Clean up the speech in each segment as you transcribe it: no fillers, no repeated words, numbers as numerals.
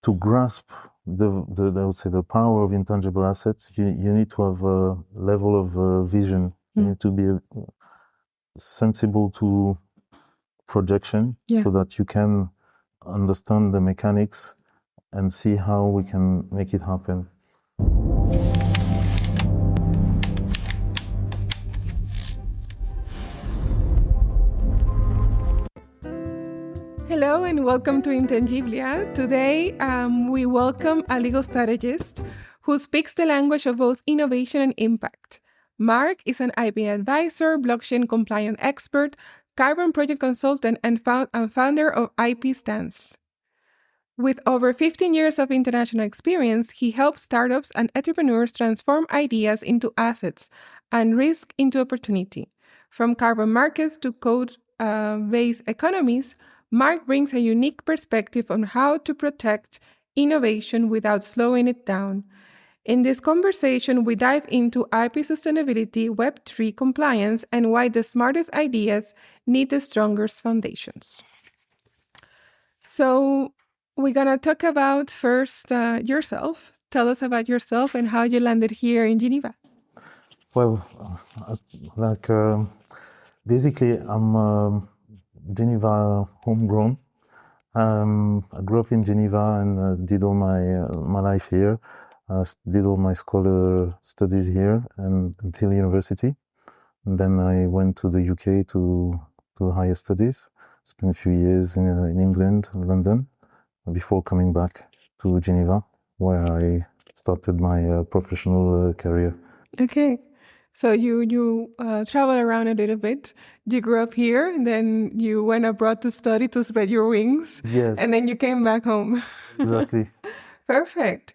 to grasp I would say the power of intangible assets, you need to have a level of vision. You need to be sensible to projection, so that you can understand the mechanics and see how we can make it happen. Hello and welcome to Intangiblia. Today, we welcome a legal strategist who speaks the language of both innovation and impact. Marc is an IP advisor, blockchain compliant expert, carbon project consultant, and founder of IP Stance. With over 15 years of international experience, he helps startups and entrepreneurs transform ideas into assets and risk into opportunity. From carbon markets to code-based economies, Marc brings a unique perspective on how to protect innovation without slowing it down. In this conversation, we dive into IP sustainability, Web3 compliance, and why the smartest ideas need the strongest foundations. So we're going to talk about first yourself. Tell us about yourself and how you landed here in Geneva. Well, basically, I'm Geneva homegrown. I grew up in Geneva and did all my life here. Did all my scholar studies here and until university. And then I went to the UK to higher studies. Spent a few years in England, London, before coming back to Geneva, where I started my professional career. Okay. So you travel around a little bit. You grew up here, and then you went abroad to study to spread your wings. Yes. And then you came back home. Exactly. Perfect.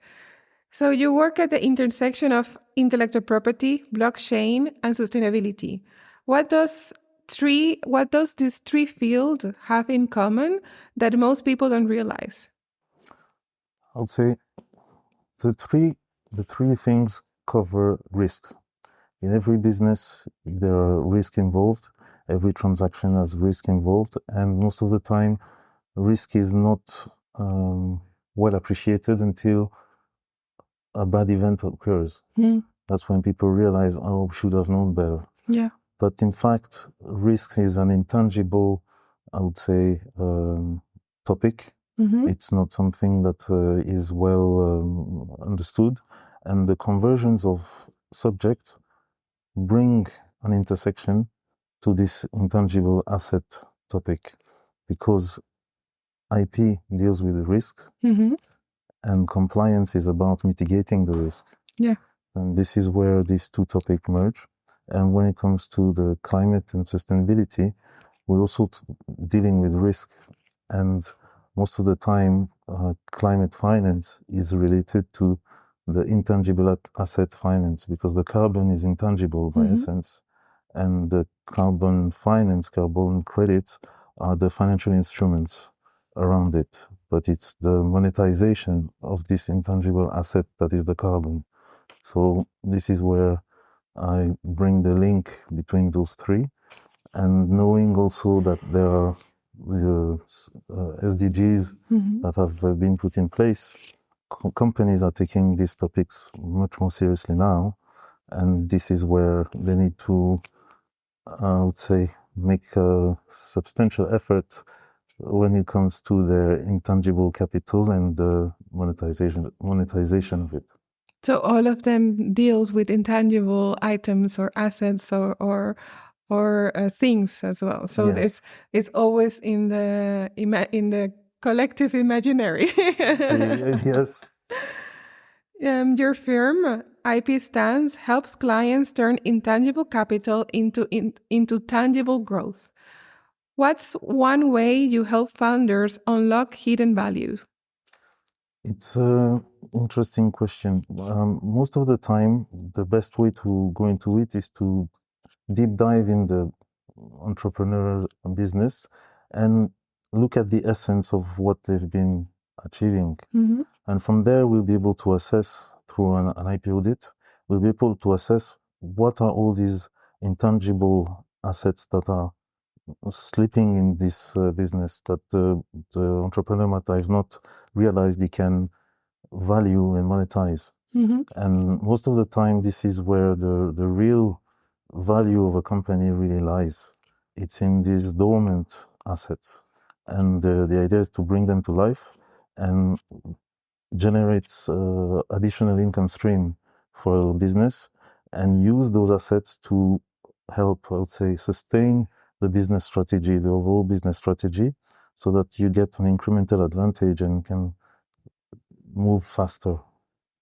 So you work at the intersection of intellectual property, blockchain, and sustainability. What does these three fields have in common that most people don't realize? I'll say the three things cover risks. In every business, there are risks involved. Every transaction has risk involved, and most of the time, risk is not well appreciated until a bad event occurs. That's when people realize, oh, we should have known better. Yeah. But in fact, risk is an intangible, I would say, topic. It's not something that is well understood, and the conversions of subjects bring an intersection to this intangible asset topic, because IP deals with the risks and compliance is about mitigating the risk. Yeah. And this is where these two topics merge. And when it comes to the climate and sustainability, we're also dealing with risk. And most of the time, climate finance is related to the intangible asset finance, because the carbon is intangible by essence, and the carbon finance, carbon credits are the financial instruments around it. But it's the monetization of this intangible asset that is the carbon. So this is where I bring the link between those three, and knowing also that there are the SDGs that have been put in place. Companies are taking these topics much more seriously now, and this is where they need to, I would say, make a substantial effort when it comes to their intangible capital and the monetization of it. So all of them deals with intangible items or assets or things as well. So Yes. it's always in the collective imaginary. Yes. Your firm, IP Stance, helps clients turn intangible capital into tangible growth. What's one way you help founders unlock hidden value? It's an interesting question. Most of the time, the best way to go into it is to deep dive in the entrepreneur business and look at the essence of what they've been achieving. And from there, we'll be able to assess through an IP audit, we'll be able to assess what are all these intangible assets that are slipping in this business, that the entrepreneur might have not realized he can value and monetize. And most of the time, this is where the real value of a company really lies. It's in these dormant assets. And the idea is to bring them to life and generates additional income stream for a business, and use those assets to help, I would say, sustain the business strategy, the overall business strategy, so that you get an incremental advantage and can move faster.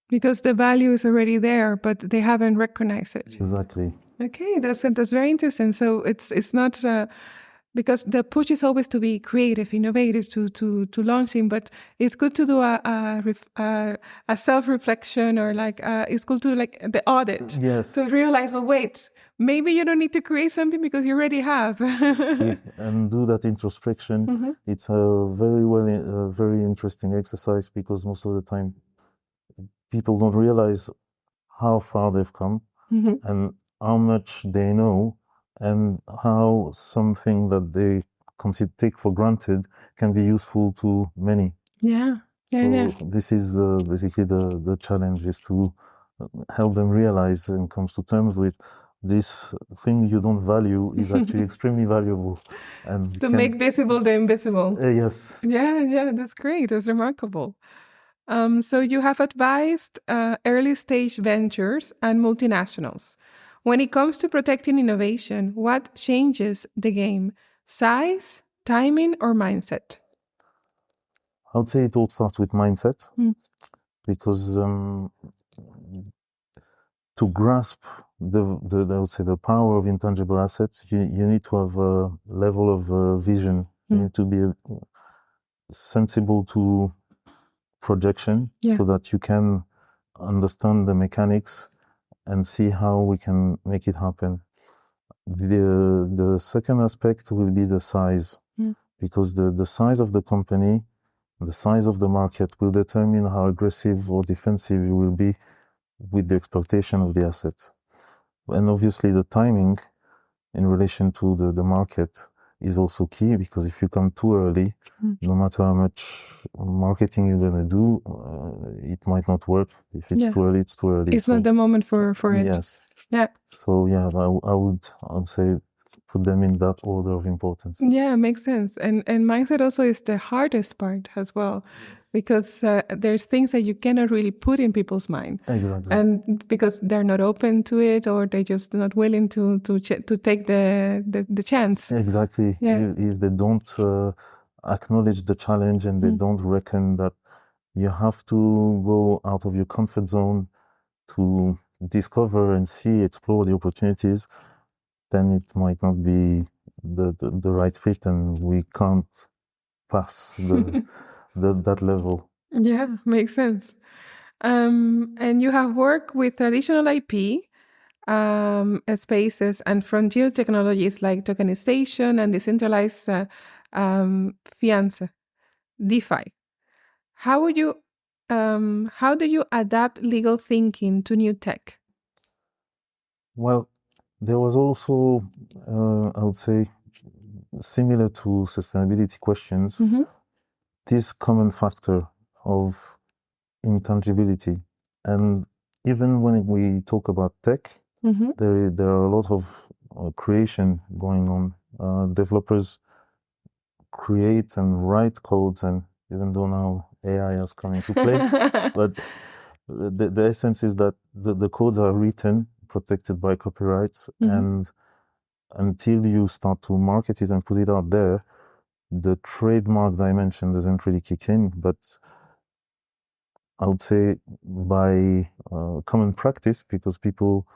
Because the value is already there, but they haven't recognized it. Exactly. Okay, that's very interesting. So it's not because the push is always to be creative, innovative, to launch things, but it's good to do a self-reflection, or like it's good to like the audit. Yes. To realize, well, wait, maybe you don't need to create something because you already have. And do that introspection. It's a very interesting exercise, because most of the time people don't realize how far they've come and how much they know, and how something that they take for granted can be useful to many. So this is basically the challenge, is to help them realize and come to terms with this thing you don't value is actually extremely valuable. And to make visible the invisible. Yes. Yeah, that's great. That's remarkable. So you have advised early stage ventures and multinationals. When it comes to protecting innovation, what changes the game? Size, timing, or mindset? I would say it all starts with mindset, because to grasp I would say the power of intangible assets, you need to have a level of vision. You need to be sensible to projection, so that you can understand the mechanics and see how we can make it happen. The second aspect will be the size, because the size of the company, the size of the market will determine how aggressive or defensive you will be with the exploitation of the assets. And obviously the timing in relation to the market is also key, because if you come too early, no matter how much marketing you're going to do, it might not work. If it's too early, it's too early. It's not the moment for it. Yes. Yeah. So yeah, I would say put them in that order of importance. Yeah, makes sense. And mindset also is the hardest part as well, because there's things that you cannot really put in people's mind. Exactly. And because they're not open to it, or they're just not willing to take the chance. Exactly. Yeah. If they don't acknowledge the challenge, and they don't reckon that you have to go out of your comfort zone to discover and explore the opportunities, then it might not be the right fit, and we can't pass that level. Yeah, makes sense. And you have worked with traditional IP spaces and frontier technologies like tokenization and decentralized fiance, DeFi. How do you adapt legal thinking to new tech? Well, there was also, I would say, similar to sustainability questions, this common factor of intangibility. And even when we talk about tech, there are a lot of creation going on. Developers create and write codes, and even though now AI has come into play, but the essence is that the codes are written, protected by copyrights, and until you start to market it and put it out there, the trademark dimension doesn't really kick in. But I would say by common practice, because people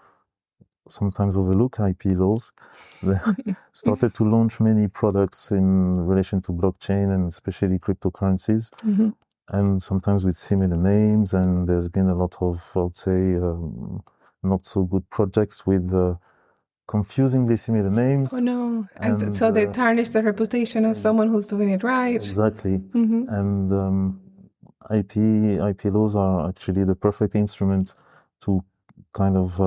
sometimes overlook IP laws, they started to launch many products in relation to blockchain, and especially cryptocurrencies, and sometimes with similar names. And there's been a lot of, I would say, not so good projects with confusingly similar names. Oh no! And so they tarnish the reputation of someone who's doing it right. Exactly. And IP laws are actually the perfect instrument to kind of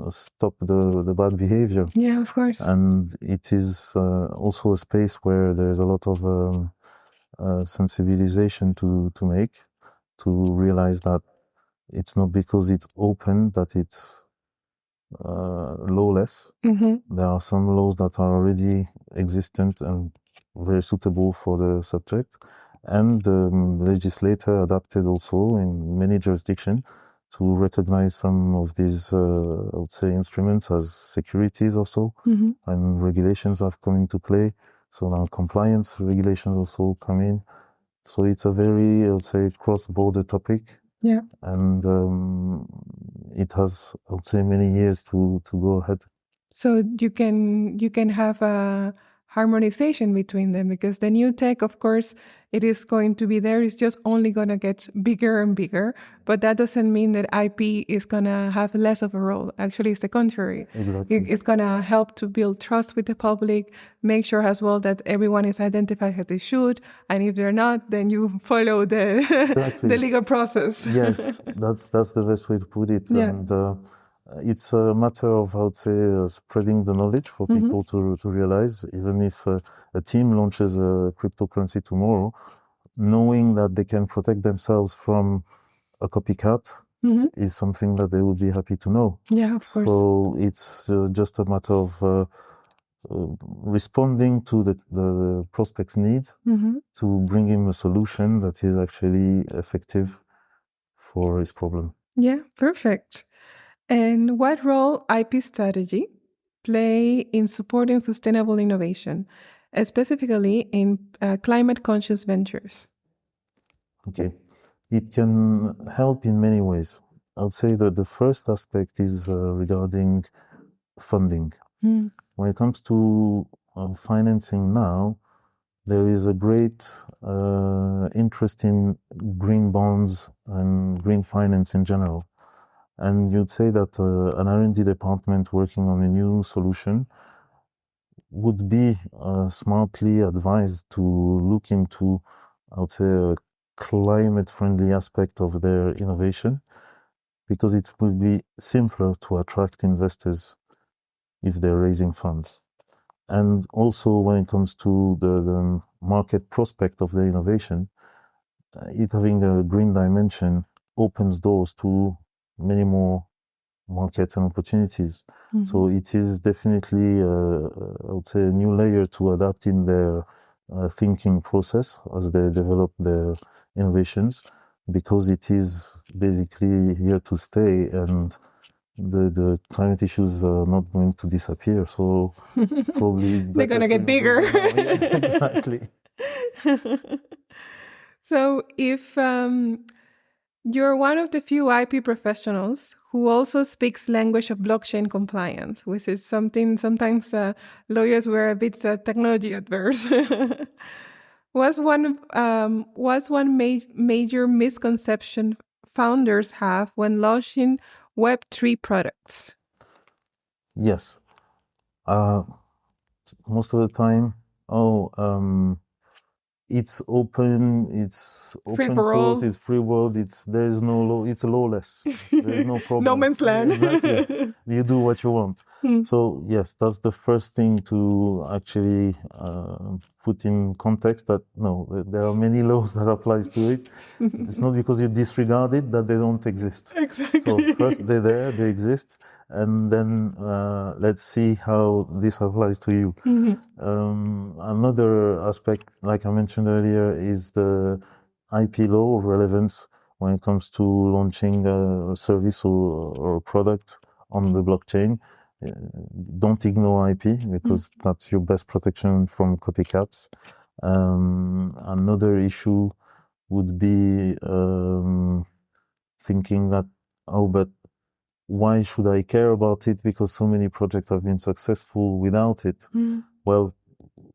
stop the bad behavior. Yeah, of course. And it is also a space where there's a lot of sensibilization to make, to realize that it's not because it's open that it's lawless. There are some laws that are already existent and very suitable for the subject, and the legislator adapted also in many jurisdictions to recognize some of these, I would say, instruments as securities also, and regulations have come into play. So now compliance regulations also come in. So it's a very, I would say, cross-border topic. Yeah. And it has, I would say, many years to go ahead. So you can have a harmonization between them, because the new tech, of course, it is going to be there. It's just only going to get bigger and bigger. But that doesn't mean that IP is going to have less of a role. Actually, it's the contrary. Exactly. It's going to help to build trust with the public, make sure as well that everyone is identified as they should. And if they're not, then you follow the, Exactly. the legal process. Yes, that's the best way to put it. Yeah. And it's a matter of, I would say, spreading the knowledge for people to realize, even if a team launches a cryptocurrency tomorrow, knowing that they can protect themselves from a copycat is something that they would be happy to know. Yeah, of course. So it's just a matter of responding to the prospect's needs to bring him a solution that is actually effective for his problem. Yeah, perfect. And what role IP strategy play in supporting sustainable innovation, specifically in climate-conscious ventures? Okay, it can help in many ways. I would say that the first aspect is regarding funding. When it comes to financing now, there is a great interest in green bonds and green finance in general. And you'd say that an R&D department working on a new solution would be smartly advised to look into, I would say, a climate-friendly aspect of their innovation, because it will be simpler to attract investors if they're raising funds. And also when it comes to the market prospect of the innovation, it having a green dimension opens doors to many more markets and opportunities. So it is definitely, I would say, a new layer to adapt in their thinking process as they develop their innovations, because it is basically here to stay, and the climate issues are not going to disappear. So probably they're going to get bigger. Exactly. So if you're one of the few IP professionals who also speaks language of blockchain compliance, which is something sometimes lawyers were a bit technology adverse. What's one major misconception founders have when launching Web3 products? Yes. Most of the time, it's open, it's Free open for source, all. it's free world, there is no law, it's lawless. There's no problem. No man's land. Exactly. You do what you want. So yes, that's the first thing to actually put in context, that no, there are many laws that applies to it. It's not because you disregard it that they don't exist. Exactly. So first they're there, they exist, and then let's see how this applies to you. Another aspect, like I mentioned earlier, is the IP law relevance when it comes to launching a service or a product on the blockchain. Don't ignore IP, because that's your best protection from copycats. Another issue would be thinking that, but why should I care about it, because so many projects have been successful without it? Well,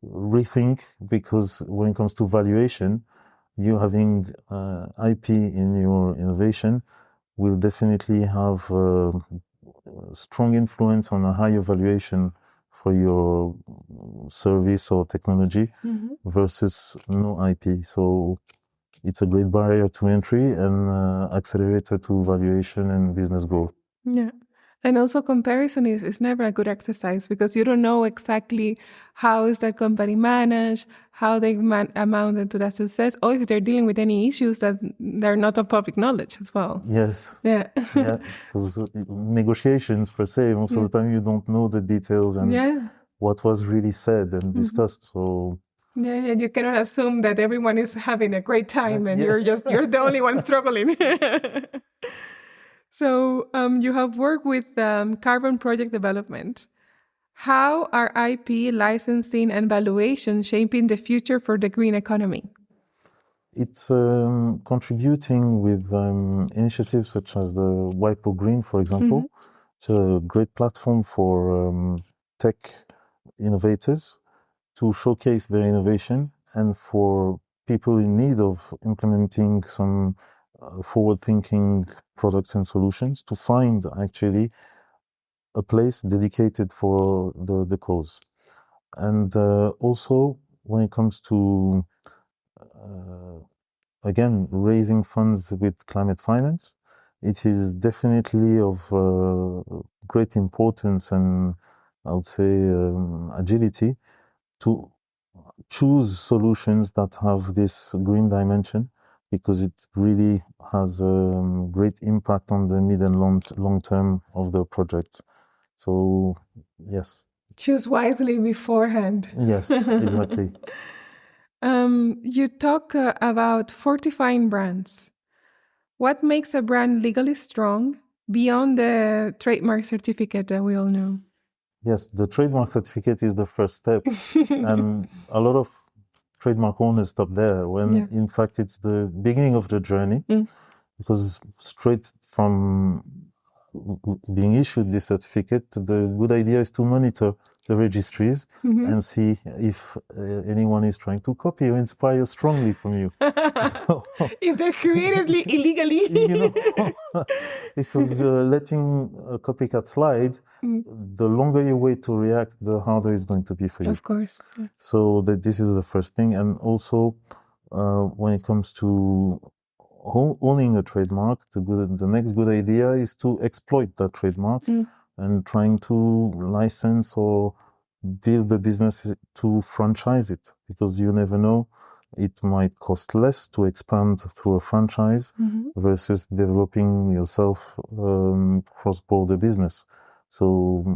rethink, because when it comes to valuation, you having IP in your innovation will definitely have a strong influence on a higher valuation for your service or technology versus no IP. So it's a great barrier to entry and accelerator to valuation and business growth. Yeah. And also comparison is never a good exercise because you don't know exactly how is that company managed, how they amounted to that success, or if they're dealing with any issues that they're not of public knowledge as well. Yes. Yeah. Yeah, because negotiations per se, most of the time you don't know the details and what was really said and discussed. So yeah, you cannot assume that everyone is having a great time and you're the only one struggling. So you have worked with carbon project development. How are IP, licensing, and valuation shaping the future for the green economy? it's contributing with initiatives such as the WIPO Green, for example. It's a great platform for tech innovators to showcase their innovation and for people in need of implementing some forward-thinking products and solutions to find actually a place dedicated for the cause. And also, when it comes to, again, raising funds with climate finance, it is definitely of great importance and I would say agility to choose solutions that have this green dimension, because it really has a great impact on the mid and long term of the project. So, yes. Choose wisely beforehand. Yes, exactly. You talk about fortifying brands. What makes a brand legally strong beyond the trademark certificate that we all know? Yes, the trademark certificate is the first step. And a lot of trademark owners stop there when in fact it's the beginning of the journey, because straight from being issued this certificate, the good idea is to monitor the registries and see if anyone is trying to copy or inspire strongly from you. So, if they're creatively, illegally. Because letting a copycat slide, the longer you wait to react, the harder it's going to be for you. Of course. Yeah. So this is the first thing. And also, when it comes to owning a trademark, the next good idea is to exploit that trademark and trying to license or build the business to franchise it, because you never know, it might cost less to expand through a franchise versus developing yourself cross-border business. So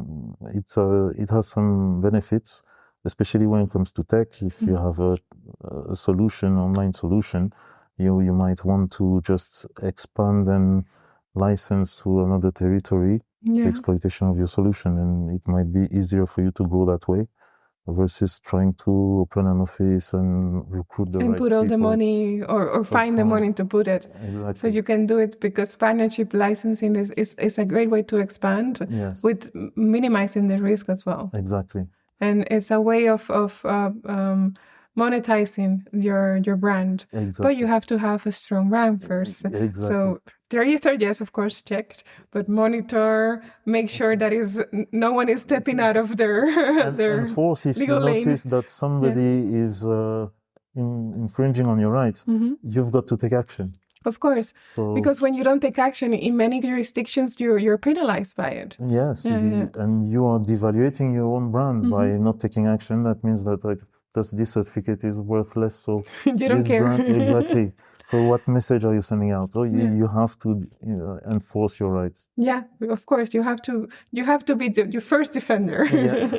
it has some benefits, especially when it comes to tech. If you have a solution, online solution, you might want to just expand and license to another territory the exploitation of your solution, and it might be easier for you to go that way versus trying to open an office and recruit the right people. And put all the money or find the money to put it. Exactly. So you can do it because partnership licensing is a great way to expand with minimizing the risk as well. Exactly. And it's a way of monetizing your brand. Exactly. But you have to have a strong brand first. Exactly. So the register, yes, of course, checked, but monitor, make sure that no one is stepping out of their enforce if you notice that somebody is infringing on your rights, you've got to take action. Of course, because when you don't take action, in many jurisdictions, you're penalized by it. Yes, and you are devaluating your own brand by not taking action. That means that this certificate is worthless. So you don't care. Exactly. So what message are you sending out? So you have to enforce your rights. Yeah, of course. You have to be your first defender. Yes.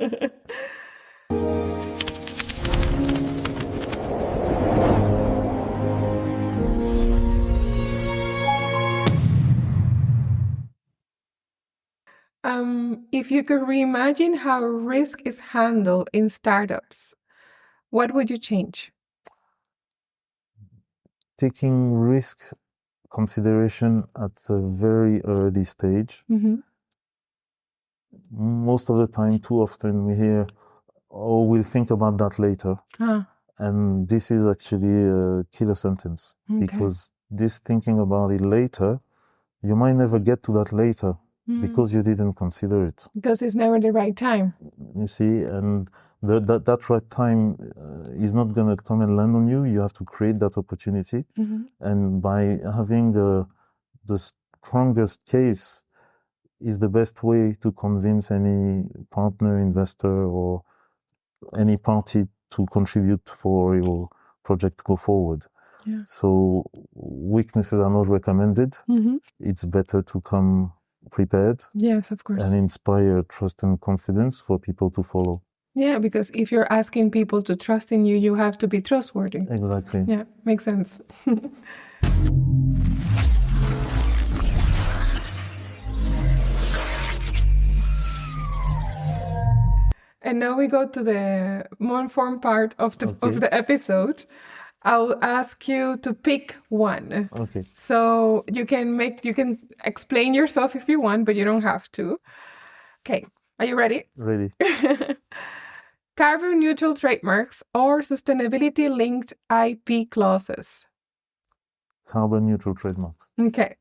If you could reimagine how risk is handled in startups, what would you change? Taking risk consideration at a very early stage. Most of the time, too often, we hear, "Oh, we'll think about that later." And this is actually a killer sentence, because this thinking about it later, you might never get to that later because you didn't consider it. Because it's never the right time. You see, and that right time is not going to come and land on you. You have to create that opportunity. And by having the strongest case is the best way to convince any partner, investor, or any party to contribute for your project to go forward. Yeah. So weaknesses are not recommended. Mm-hmm. It's better to come prepared Yes, of course. and inspire trust and confidence for people to follow. Yeah, because if you're asking people to trust in you, you have to be trustworthy. Exactly. Yeah, makes sense. And now we go to the more fun part of the episode. I'll ask you to pick one. Okay. So you can explain yourself if you want, but you don't have to. Okay. Are you ready? Ready. Carbon neutral trademarks or sustainability linked IP clauses. Carbon neutral trademarks. Okay.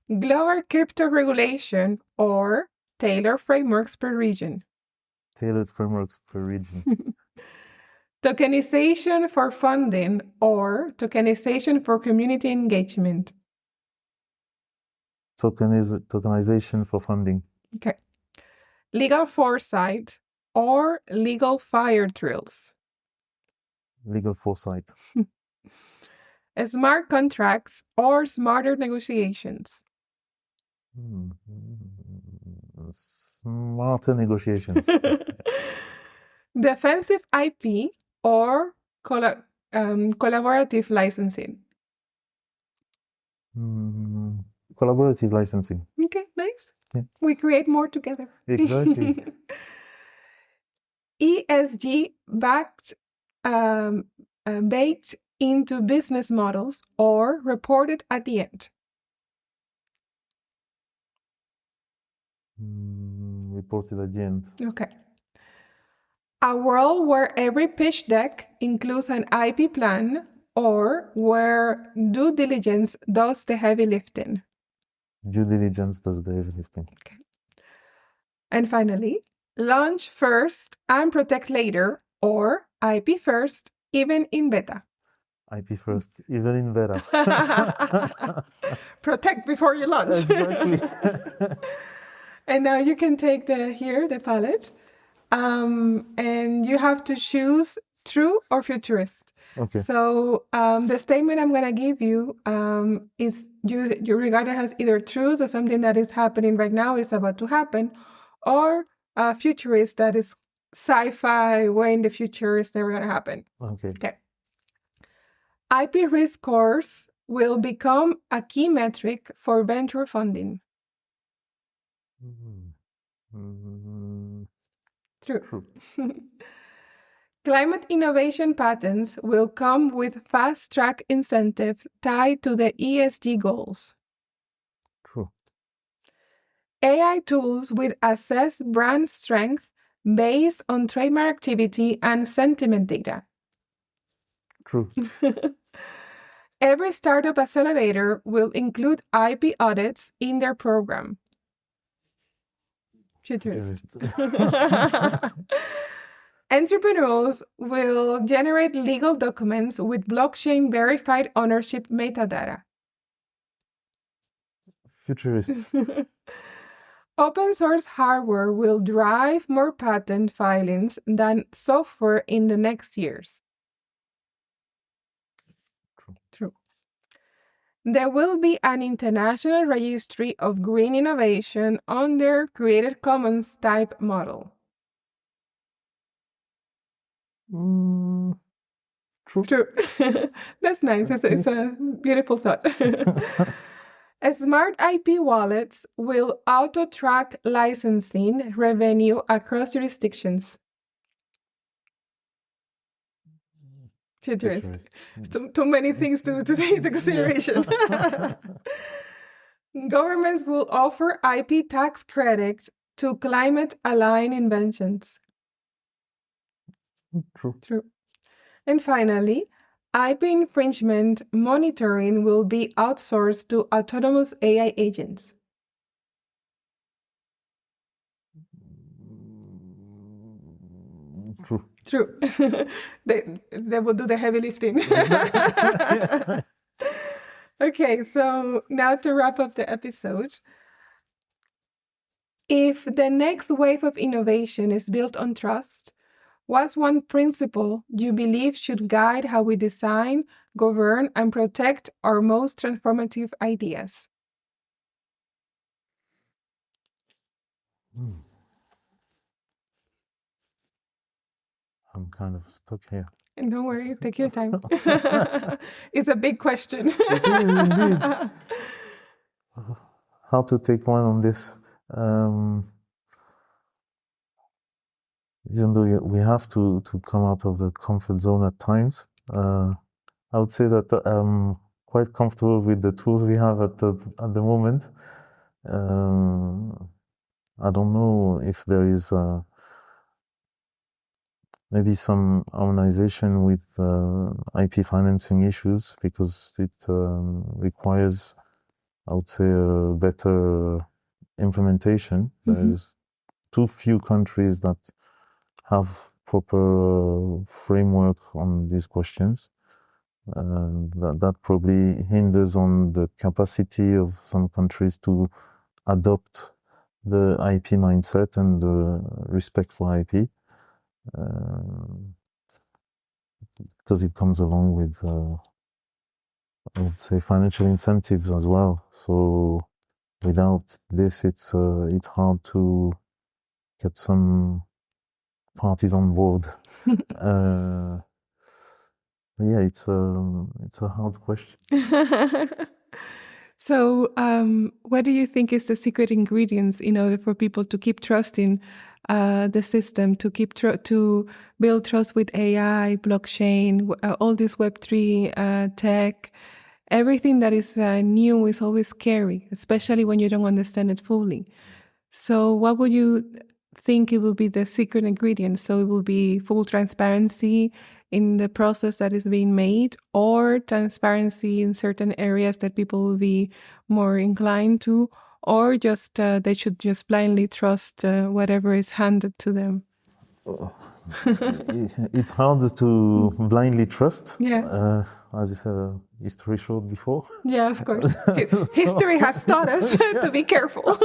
Global crypto regulation or tailored frameworks per region. Tailored frameworks per region. Tokenization for funding or tokenization for community engagement. Tokenization for funding. Okay. Legal foresight or legal fire drills. Legal foresight. Smart contracts or smarter negotiations. Smarter negotiations. Defensive IP or collaborative licensing. Collaborative licensing. Okay, nice. Yeah. We create more together. Exactly. ESG baked into business models or reported at the end. Reported at the end. Okay. A world where every pitch deck includes an IP plan or where due diligence does the heavy lifting. Due diligence does the heavy lifting. Okay. And finally, launch first and protect later or IP first, even in beta. IP first, even in beta. Protect before you launch. Exactly. And now you can take the palette. And you have to choose true or futurist. Okay. So the statement I'm going to give you is you regard it as either truth or something that is happening right now, is about to happen, or futurist, that is sci-fi, way in the future, is never going to happen. Okay. IP risk scores will become a key metric for venture funding. True. Climate innovation patents will come with fast-track incentives tied to the ESG goals. True. AI tools will assess brand strength based on trademark activity and sentiment data. True. Every startup accelerator will include IP audits in their program. Futurist. Entrepreneurs will generate legal documents with blockchain verified ownership metadata. Futurist. Open source hardware will drive more patent filings than software in the next years. True. There will be an international registry of green innovation under Creative Commons type model. True. That's nice. It's a beautiful thought. Smart IP wallets will auto-track licensing revenue across jurisdictions. Futurist. Too many things to take into consideration. Governments will offer IP tax credits to climate-aligned inventions. True. And finally, IP infringement monitoring will be outsourced to autonomous AI agents. True. They will do the heavy lifting. Okay, so now to wrap up the episode, If the next wave of innovation is built on trust, what's one principle you believe should guide how we design, govern, and protect our most transformative ideas? I'm kind of stuck here. And don't worry, take your time. It's a big question. It is indeed. How to take one on this? Even though we have to come out of the comfort zone at times, I would say that I'm quite comfortable with the tools we have at the moment. I don't know if there is maybe some harmonization with IP financing issues, because it requires, I would say, a better implementation. There's too few countries that have proper framework on these questions. That probably hinders on the capacity of some countries to adopt the IP mindset and the respect for IP, because it comes along with, I would say, financial incentives as well. So without this, it's hard to get some parties on board. Yeah, it's a hard question. So, what do you think is the secret ingredients in order for people to keep trusting the system, to keep to build trust with AI, blockchain, all this Web3 tech? Everything that is new is always scary, especially when you don't understand it fully. So, what would you think it will be the secret ingredient? So, it will be full transparency in the process that is being made, or transparency in certain areas that people will be more inclined to, or just they should just blindly trust whatever is handed to them? It's hard to blindly trust, Yeah. as history showed before. Yeah, of course. History has taught us to be careful.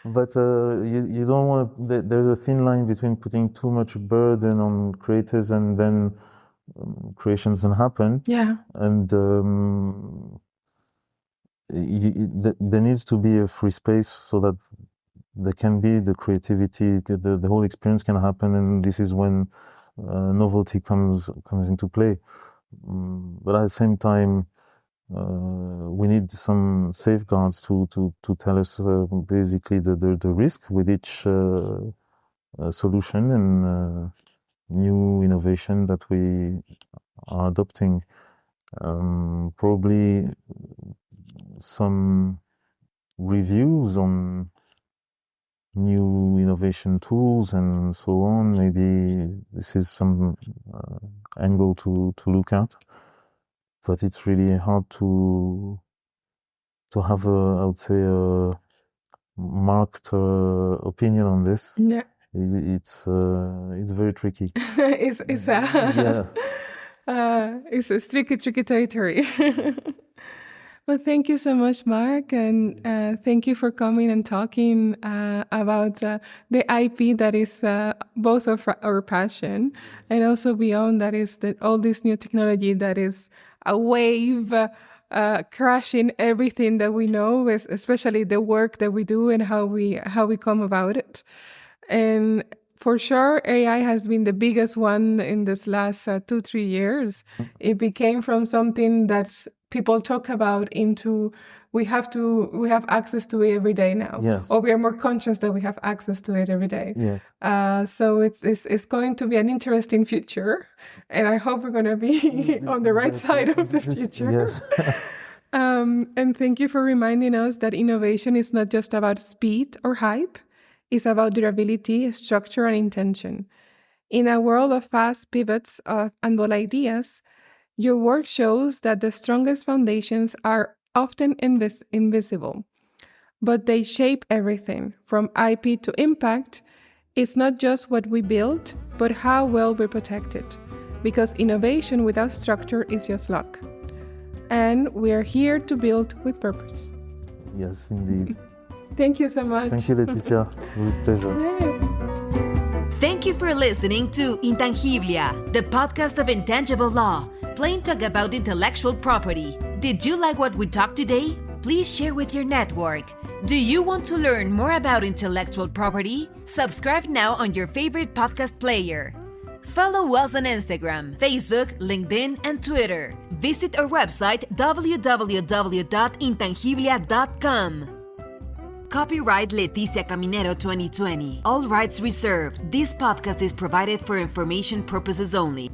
But you don't want to, there's a thin line between putting too much burden on creators and then creations don't happen. Yeah. And there needs to be a free space so that there can be the creativity, the whole experience can happen, and this is when novelty comes into play. But at the same time, we need some safeguards to tell us basically the risk with each solution and new innovation that we are adopting. Probably some reviews on new innovation tools and so on. Maybe this is some angle to look at, but it's really hard to have I would say a marked opinion on this. Yeah. It's very tricky. It's a tricky territory. Well, thank you so much, Marc, and thank you for coming and talking about the IP that is both of our passion, and also beyond that is that all this new technology that is a wave crashing everything that we know, especially the work that we do and how we come about it. And for sure, AI has been the biggest one in this last 2-3 years. It became from something that people talk about into we have access to it every day now. Yes. Or we are more conscious that we have access to it every day. Yes. So it's going to be an interesting future, and I hope we're going to be on the right side of the future. Yes. And thank you for reminding us that innovation is not just about speed or hype. It's about durability, structure, and intention. In a world of fast pivots and bold ideas, your work shows that the strongest foundations are often invisible, but they shape everything from IP to impact. It's not just what we build, but how well we protect it, because innovation without structure is just luck. And we are here to build with purpose. Yes, indeed. Thank you so much. Thank you, Leticia. With pleasure. Thank you for listening to Intangiblia, the podcast of intangible law, plain talk about intellectual property. Did you like what we talked today? Please share with your network. Do you want to learn more about intellectual property? Subscribe now on your favorite podcast player. Follow us on Instagram, Facebook, LinkedIn, and Twitter. Visit our website www.intangiblia.com. Copyright Leticia Caminero 2020. All rights reserved. This podcast is provided for information purposes only.